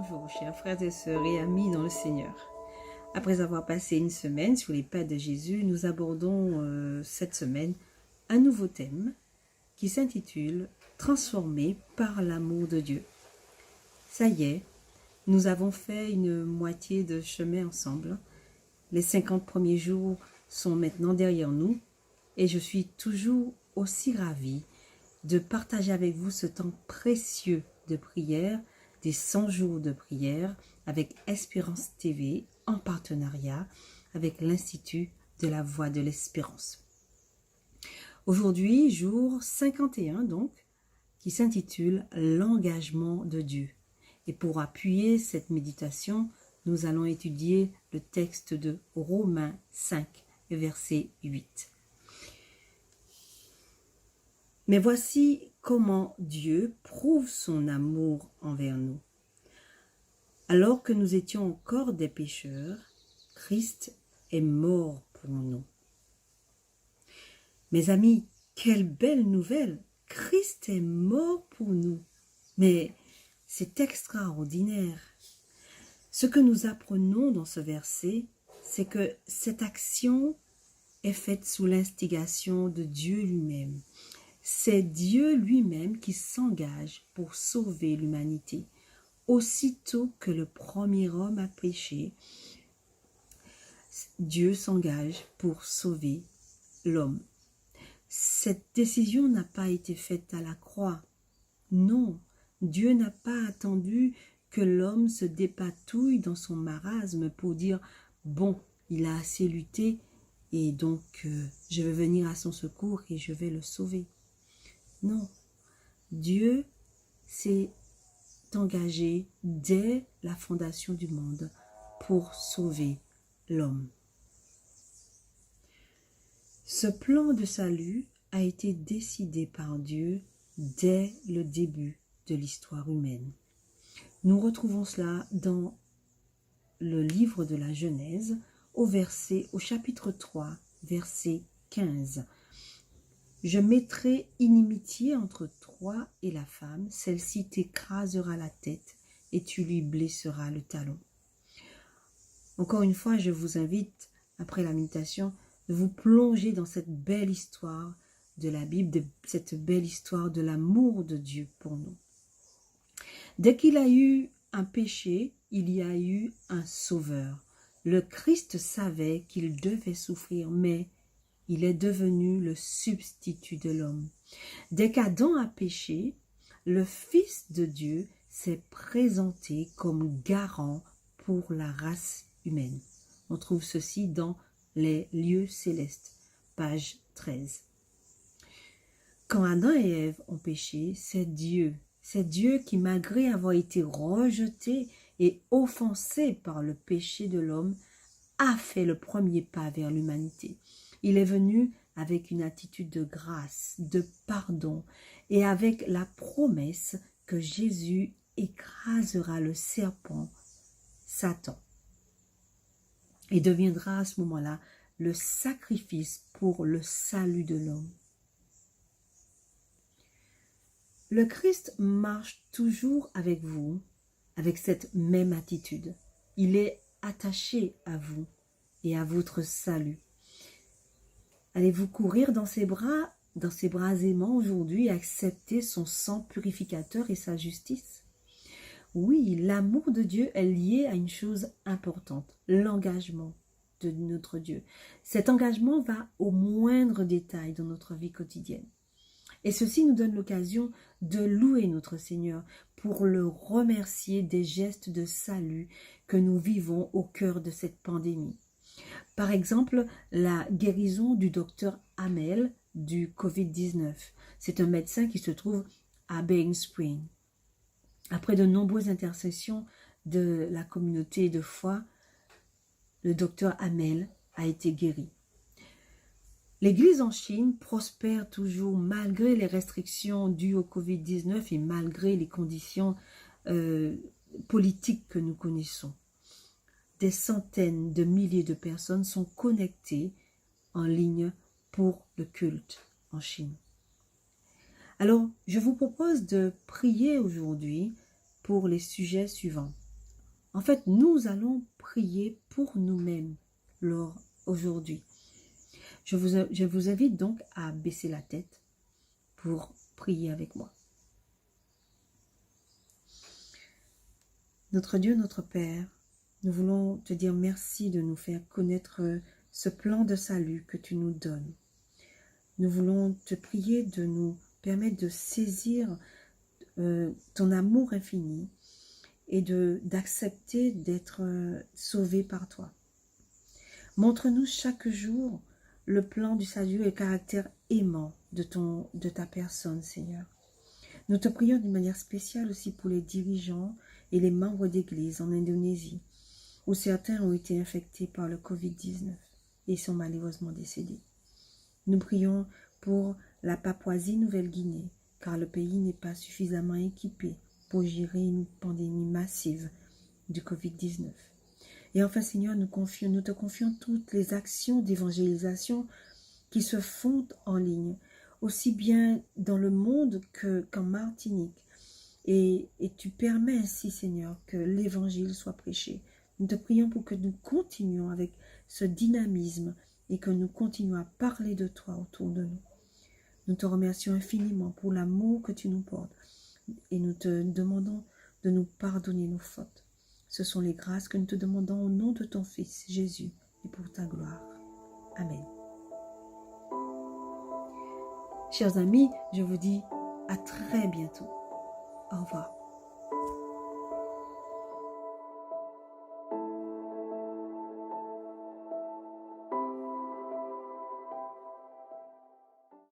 Bonjour chers frères et sœurs et amis dans le Seigneur. Après avoir passé une semaine sur les pas de Jésus, nous abordons cette semaine un nouveau thème qui s'intitule « Transformés par l'amour de Dieu ». Ça y est, nous avons fait une moitié de chemin ensemble. Les 50 premiers jours sont maintenant derrière nous et je suis toujours aussi ravie de partager avec vous ce temps précieux de prière, des 100 jours de prière avec Espérance TV en partenariat avec l'Institut de la Voix de l'Espérance. Aujourd'hui, jour 51 donc, qui s'intitule « L'engagement de Dieu ». Et pour appuyer cette méditation, nous allons étudier le texte de Romains 5, verset 8. Mais voici comment Dieu prouve son amour envers nous. Alors que nous étions encore des pécheurs, Christ est mort pour nous. Mes amis, quelle belle nouvelle! Christ est mort pour nous. Mais c'est extraordinaire. Ce que nous apprenons dans ce verset, c'est que cette action est faite sous l'instigation de Dieu lui-même. C'est Dieu lui-même qui s'engage pour sauver l'humanité. Aussitôt que le premier homme a péché, Dieu s'engage pour sauver l'homme. Cette décision n'a pas été faite à la croix. Non, Dieu n'a pas attendu que l'homme se dépatouille dans son marasme pour dire « bon, il a assez lutté et donc je vais venir à son secours et je vais le sauver ». Non, Dieu s'est engagé dès la fondation du monde pour sauver l'homme. Ce plan de salut a été décidé par Dieu dès le début de l'histoire humaine. Nous retrouvons cela dans le livre de la Genèse au chapitre 3, verset 15. Je mettrai inimitié entre toi et la femme, celle-ci t'écrasera la tête et tu lui blesseras le talon. Encore une fois, je vous invite, après la méditation, de vous plonger dans cette belle histoire de la Bible, cette belle histoire de l'amour de Dieu pour nous. Dès qu'il a eu un péché, il y a eu un sauveur. Le Christ savait qu'il devait souffrir, mais il est devenu le substitut de l'homme. Dès qu'Adam a péché, le Fils de Dieu s'est présenté comme garant pour la race humaine. On trouve ceci dans les lieux célestes, page 13. Quand Adam et Ève ont péché, c'est Dieu qui, malgré avoir été rejeté et offensé par le péché de l'homme, a fait le premier pas vers l'humanité. Il est venu avec une attitude de grâce, de pardon et avec la promesse que Jésus écrasera le serpent, Satan, et deviendra à ce moment-là le sacrifice pour le salut de l'homme. Le Christ marche toujours avec vous, avec cette même attitude. Il est attaché à vous et à votre salut. Allez-vous courir dans ses bras aimants aujourd'hui et accepter son sang purificateur et sa justice? Oui, l'amour de Dieu est lié à une chose importante, l'engagement de notre Dieu. Cet engagement va au moindre détail dans notre vie quotidienne. Et ceci nous donne l'occasion de louer notre Seigneur pour le remercier des gestes de salut que nous vivons au cœur de cette pandémie. Par exemple, la guérison du docteur Hamel du Covid-19. C'est un médecin qui se trouve à Baying Spring. Après de nombreuses intercessions de la communauté de foi, le docteur Hamel a été guéri. L'Église en Chine prospère toujours malgré les restrictions dues au Covid-19 et malgré les conditions politiques que nous connaissons. Des centaines de milliers de personnes sont connectées en ligne pour le culte en Chine. Alors, je vous propose de prier aujourd'hui pour les sujets suivants. En fait, nous allons prier pour nous-mêmes aujourd'hui. Je vous invite donc à baisser la tête pour prier avec moi. Notre Dieu, notre Père, nous voulons te dire merci de nous faire connaître ce plan de salut que tu nous donnes. Nous voulons te prier de nous permettre de saisir ton amour infini et d'accepter d'être sauvés par toi. Montre-nous chaque jour le plan du salut et le caractère aimant de ta personne, Seigneur. Nous te prions d'une manière spéciale aussi pour les dirigeants et les membres d'église en Indonésie, où certains ont été infectés par le Covid-19 et sont malheureusement décédés. Nous prions pour la Papouasie-Nouvelle-Guinée, car le pays n'est pas suffisamment équipé pour gérer une pandémie massive du Covid-19. Et enfin, Seigneur, nous te confions toutes les actions d'évangélisation qui se font en ligne, aussi bien dans le monde qu'en Martinique. Et tu permets ainsi, Seigneur, que l'évangile soit prêché. Nous te prions pour que nous continuions avec ce dynamisme et que nous continuions à parler de toi autour de nous. Nous te remercions infiniment pour l'amour que tu nous portes et nous te demandons de nous pardonner nos fautes. Ce sont les grâces que nous te demandons au nom de ton Fils Jésus et pour ta gloire. Amen. Chers amis, je vous dis à très bientôt. Au revoir.